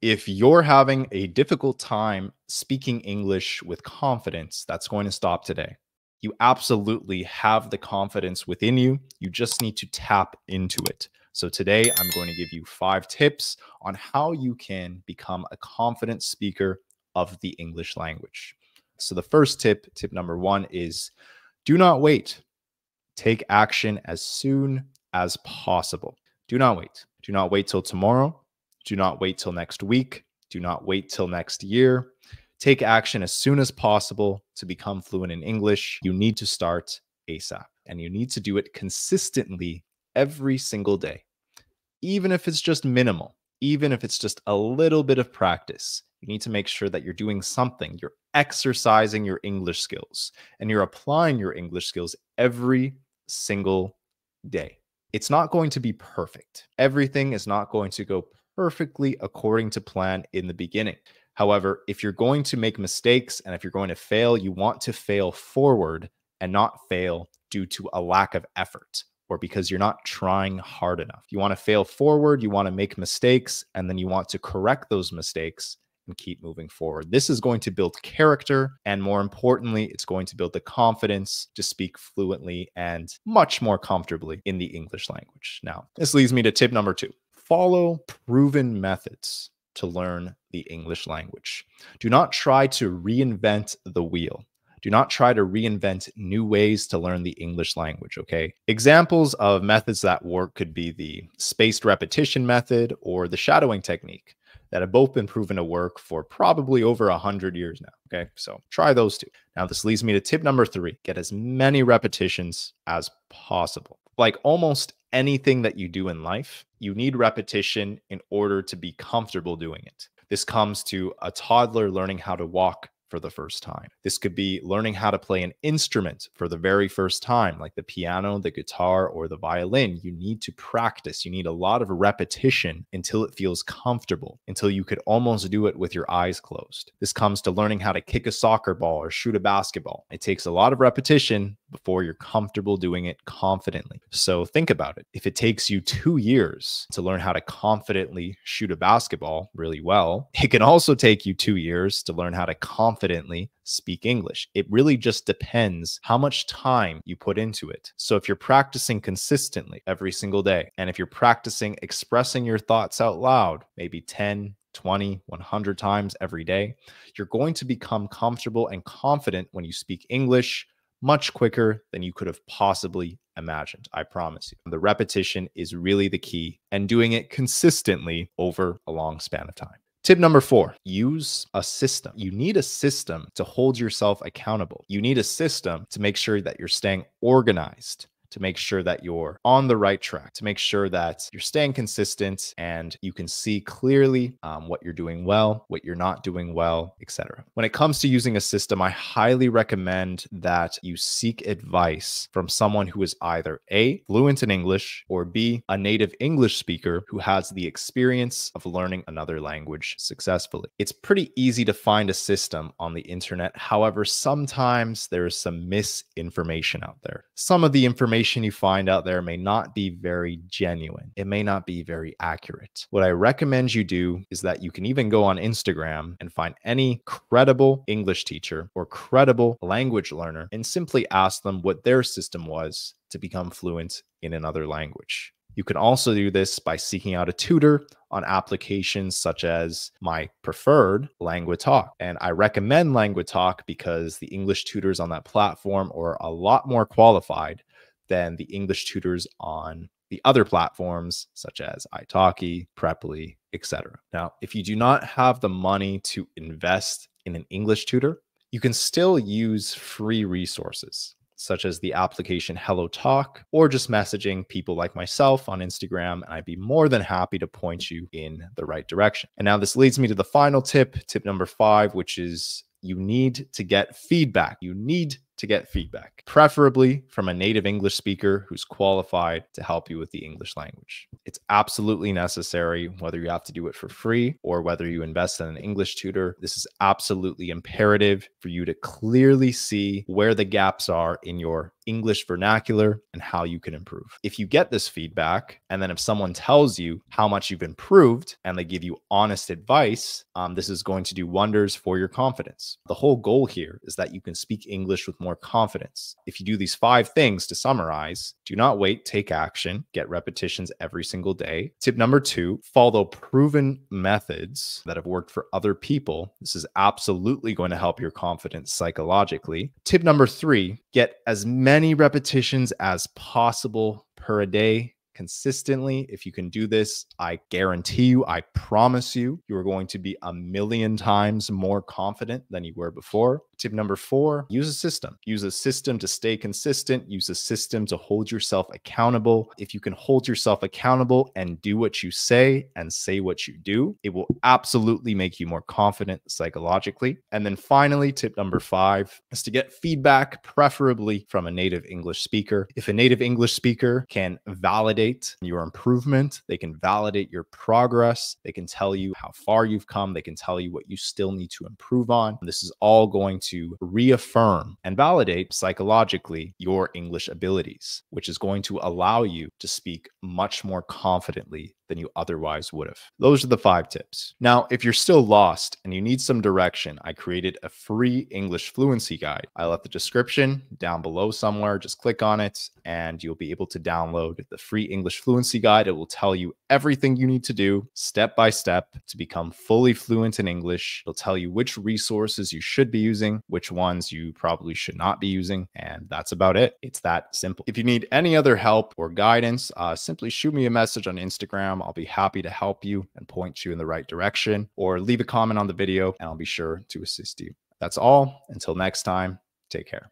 If you're having a difficult time speaking English with confidence, that's going to stop today. You absolutely have the confidence within you. You just need to tap into it. So today I'm going to give you 5 tips on how you can become a confident speaker of the English language. So the first tip, tip number 1, is do not wait. Take action as soon as possible. Do not wait. Do not wait till tomorrow. Do not wait till next week. Do not wait till next year. Take action as soon as possible to become fluent in English. You need to start ASAP, and you need to do it consistently every single day. Even if it's just minimal, even if it's just a little bit of practice, you need to make sure that you're doing something. You're exercising your English skills, and you're applying your English skills every single day. It's not going to be perfect. Everything is not going to go perfectly according to plan in the beginning. However, if you're going to make mistakes and if you're going to fail, you want to fail forward and not fail due to a lack of effort or because you're not trying hard enough. You want to fail forward, you want to make mistakes, and then you want to correct those mistakes and keep moving forward. This is going to build character, and more importantly, it's going to build the confidence to speak fluently and much more comfortably in the English language. Now, this leads me to tip number 2. Follow proven methods to learn the English language. Do not try to reinvent the wheel. Do not try to reinvent new ways to learn the English language, okay? Examples of methods that work could be the spaced repetition method or the shadowing technique that have both been proven to work for probably over 100 years now, okay? So try those 2. Now, this leads me to tip number 3. Get as many repetitions as possible. Like almost anything that you do in life, you need repetition in order to be comfortable doing it. This comes to a toddler learning how to walk for the first time. This could be learning how to play an instrument for the very first time, like the piano, the guitar, or the violin. You need to practice. You need a lot of repetition until it feels comfortable, until you could almost do it with your eyes closed. This comes to learning how to kick a soccer ball or shoot a basketball. It takes a lot of repetition before you're comfortable doing it confidently. So think about it. If it takes you 2 years to learn how to confidently shoot a basketball really well, it can also take you 2 years to learn how to confidently speak English. It really just depends how much time you put into it. So if you're practicing consistently every single day, and if you're practicing expressing your thoughts out loud, maybe 10, 20, 100 times every day, you're going to become comfortable and confident when you speak English much quicker than you could have possibly imagined. I promise you. The repetition is really the key, and doing it consistently over a long span of time. Tip number 4, use a system. You need a system to hold yourself accountable. You need a system to make sure that you're staying organized, to make sure that you're on the right track, to make sure that you're staying consistent and you can see clearly what you're doing well, what you're not doing well, etc. When it comes to using a system, I highly recommend that you seek advice from someone who is either A, fluent in English, or B, a native English speaker who has the experience of learning another language successfully. It's pretty easy to find a system on the internet. However, sometimes there is some misinformation out there. Some of the information you find out there may not be very genuine. It may not be very accurate. What I recommend you do is that you can even go on Instagram and find any credible English teacher or credible language learner and simply ask them what their system was to become fluent in another language. You can also do this by seeking out a tutor on applications such as my preferred LanguaTalk. And I recommend LanguaTalk because the English tutors on that platform are a lot more qualified than the English tutors on the other platforms such as italki, Preply, etc. Now, if you do not have the money to invest in an English tutor, you can still use free resources such as the application HelloTalk, or just messaging people like myself on Instagram, and I'd be more than happy to point you in the right direction. And now this leads me to the final tip, tip number 5, which is you need to get feedback. You need to get feedback, preferably from a native English speaker who's qualified to help you with the English language. It's absolutely necessary, whether you have to do it for free or whether you invest in an English tutor. This is absolutely imperative for you to clearly see where the gaps are in your English vernacular and how you can improve. If you get this feedback, and then if someone tells you how much you've improved and they give you honest advice, this is going to do wonders for your confidence. The whole goal here is that you can speak English with more confidence. If you do these 5 things to summarize: do not wait, take action, get repetitions every single day. Tip number 2, follow proven methods that have worked for other people. This is absolutely going to help your confidence psychologically. Tip number 3, get as many repetitions as possible per day consistently. If you can do this, I guarantee you, I promise you, you are going to be a million times more confident than you were before. Tip number 4, use a system. Use a system to stay consistent. Use a system to hold yourself accountable. If you can hold yourself accountable and do what you say and say what you do, it will absolutely make you more confident psychologically. And then finally, tip number 5 is to get feedback, preferably from a native English speaker. If a native English speaker can validate your improvement, they can validate your progress, they can tell you how far you've come, they can tell you what you still need to improve on. This is all going to reaffirm and validate psychologically your English abilities, which is going to allow you to speak much more confidently than you otherwise would have. Those are the 5 tips. Now, if you're still lost and you need some direction, I created a free English fluency guide. I left the description down below somewhere. Just click on it and you'll be able to download the free English fluency guide. It will tell you everything you need to do step by step to become fully fluent in English. It'll tell you which resources you should be using, which ones you probably should not be using, and that's about it. It's that simple. If you need any other help or guidance, simply shoot me a message on Instagram. I'll be happy to help you and point you in the right direction, or leave a comment on the video and I'll be sure to assist you. That's all. Until next time, take care.